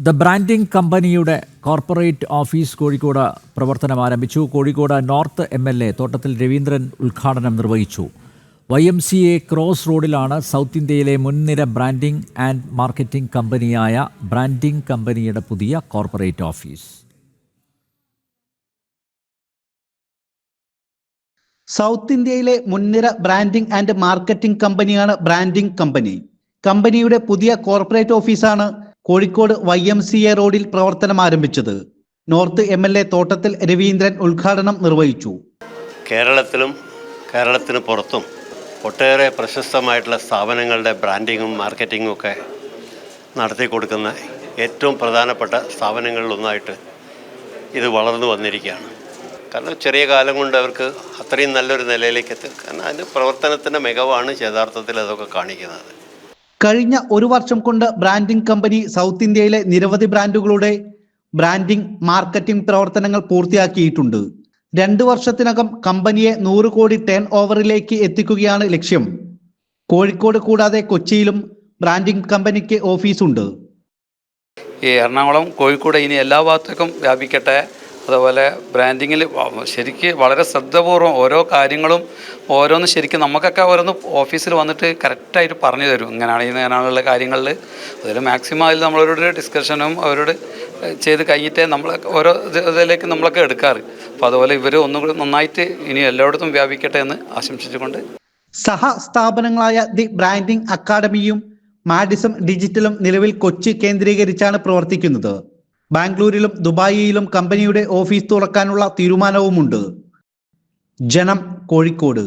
The branding കമ്പനിയുടെ corporate office Kozhikode പ്രവർത്തനം ആരംഭിച്ചു. കോഴിക്കോട് നോർത്ത് MLA തോട്ടത്തിൽ രവീന്ദ്രൻ ഉദ്ഘാടനം നിർവഹിച്ചു. YMCA ക്രോസ് റോഡിലാണ് സൗത്ത് ഇന്ത്യയിലെ മുൻനിര ബ്രാൻഡിംഗ് ആൻഡ് മാർക്കറ്റിംഗ് കമ്പനിയായ ബ്രാൻഡിംഗ് കമ്പനിയുടെ പുതിയ കോർപ്പറേറ്റ് ഓഫീസ്. സൗത്ത് ഇന്ത്യയിലെ മുൻനിര ബ്രാൻഡിംഗ് ആൻഡ് മാർക്കറ്റിംഗ് കമ്പനിയാണ് ബ്രാൻഡിംഗ് കമ്പനി. കമ്പനിയുടെ പുതിയ കോർപ്പറേറ്റ് ഓഫീസാണ് കോഴിക്കോട് YMCA റോഡിൽ പ്രവർത്തനം ആരംഭിച്ചത്. നോർത്ത് MLA തോട്ടത്തിൽ രവീന്ദ്രൻ ഉദ്ഘാടനം നിർവഹിച്ചു. കേരളത്തിന് പുറത്തും ഒട്ടേറെ പ്രശസ്തമായിട്ടുള്ള സ്ഥാപനങ്ങളുടെ ബ്രാൻഡിങ്ങും മാർക്കറ്റിങ്ങും ഒക്കെ നടത്തി കൊടുക്കുന്ന ഏറ്റവും പ്രധാനപ്പെട്ട സ്ഥാപനങ്ങളിലൊന്നായിട്ട് ഇത് വളർന്നു വന്നിരിക്കുകയാണ്. കാരണം ചെറിയ കാലം കൊണ്ട് അവർക്ക് അത്രയും നല്ലൊരു നിലയിലേക്ക് എത്തി. കാരണം അതിൻ്റെ പ്രവർത്തനത്തിൻ്റെ മികവാണ് യഥാർത്ഥത്തിൽ അതൊക്കെ കാണിക്കുന്നത്. കഴിഞ്ഞ ഒരു വർഷം കൊണ്ട് ബ്രാൻഡിംഗ് കമ്പനി സൗത്ത് ഇന്ത്യയിലെ നിരവധി ബ്രാൻഡുകളുടെ ബ്രാൻഡിംഗ് മാർക്കറ്റിംഗ് പ്രവർത്തനങ്ങൾ പൂർത്തിയാക്കിയിട്ടുണ്ട്. 2 വർഷത്തിനകം കമ്പനിയെ 100 കോടി ടേൺ ഓവറിലേക്ക് എത്തിക്കുകയാണ് ലക്ഷ്യം. കോഴിക്കോട് കൂടാതെ കൊച്ചിയിലും ബ്രാൻഡിംഗ് കമ്പനിക്ക് ഓഫീസുണ്ട്. ഈ എറണാകുളം, കോഴിക്കോട് ഇനി എല്ലാ ഭാഗത്തേക്കും വ്യാപിക്കട്ടെ. അതുപോലെ ബ്രാൻഡിങ്ങിൽ ശരിക്ക് വളരെ ശ്രദ്ധപൂർവ്വം ഓരോ കാര്യങ്ങളും ഓരോന്ന് ശരിക്കും നമുക്കൊക്കെ ഓരോന്ന് ഓഫീസിൽ വന്നിട്ട് കറക്റ്റായിട്ട് പറഞ്ഞു തരും. ഇങ്ങനെയാണുള്ള കാര്യങ്ങളിൽ അതിൽ മാക്സിമം അതിൽ നമ്മളവരോട് ഡിസ്കഷനും അവരോട് ചെയ്ത് കഴിഞ്ഞിട്ടേ നമ്മൾ ഓരോ ഇതിലേക്ക് നമ്മളൊക്കെ എടുക്കാറ്. അപ്പോൾ അതുപോലെ ഇവർ ഒന്നുകൂടി നന്നായിട്ട് ഇനി എല്ലായിടത്തും വ്യാപിക്കട്ടെ എന്ന് ആശംസിച്ചുകൊണ്ട് സഹ സ്ഥാപനങ്ങളായ ദി ബ്രാൻഡിംഗ് അക്കാദമിയും മാഡിസം ഡിജിറ്റലും നിലവിൽ കൊച്ചി കേന്ദ്രീകരിച്ചാണ് പ്രവർത്തിക്കുന്നത്. ബാംഗ്ലൂരിലും ദുബായിയിലും കമ്പനിയുടെ ഓഫീസ് തുറക്കാനുള്ള തീരുമാനവുമുണ്ട്. ജനം, കോഴിക്കോട്.